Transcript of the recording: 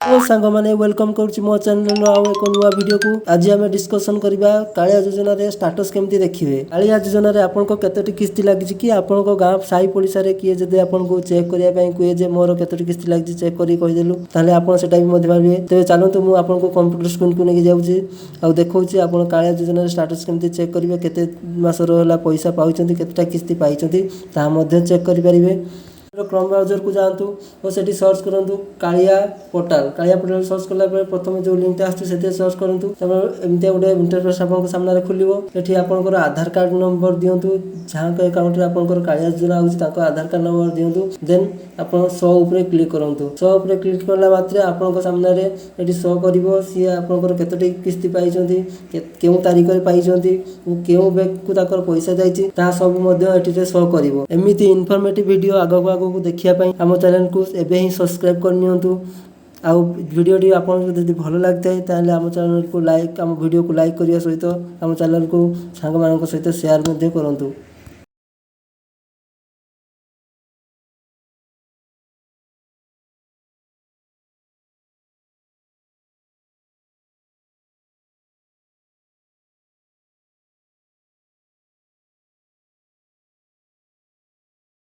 Hello सांग मैंने welcome करुच्ची मो चैनल आउ एक नुआ वीडियो को आज आम डिस्कसन करवा कालिया योजना रे स्टाटस केमती देखिए। कालिया योजना रे आपन को केतोटी किस्ती लागी कि आपन को गाँव साई पड़िशा रे किए जदि आपन को चेक करिया पई कुए जे मोर केतोटी किस्ती लागी चेक करी कहि देलु ताले आपन सेटा भी मधे पारिबे। तेबे चलंतु मु आपन को कंप्यूटर स्क्रीन को नेकी जाउची आ देखौची आपन कालिया योजना रे स्टाटस केमती चेक करिवे केते मासर होला पैसा पाउचंती केतेटा किस्ती पाइचंती ता मधे चेक करि परिबे। क्रोम ब्राउजर को जातु और सेठी सर्च करूँ कालिया पोर्टाल सर्च कला प्रथम जो लिंक आसते सर्च करूँ एमती गोटे इंटरफेस आप सामने खोलो ये आपंकर आधार कार्ड नंबर दिंतु जहाँ अकाउंट आपंकर कालिया योजना होती आधार कार्ड नंबर दिंतु देन आप शो उपर क्लिक करूँ शो उपर क्लिक कला मात्रे आपंक सामने ये शो कर सी आपंकर केतोटी किस्ती पाई क्यों तारीख में पाई क्यों बैंक को पैसा जाइए सब शो कर एमती इनफॉर्मेटिव वीडियो आगक आगक देखिए आम चैनल को एबे ही सब्सक्राइब करनियंतु आउ वीडियोटी आपको जब भल लगी है आम चैनल को लाइक आम वीडियो को लाइक करने सहित आम चैनल को सांग मान सहित शेयर करूँ।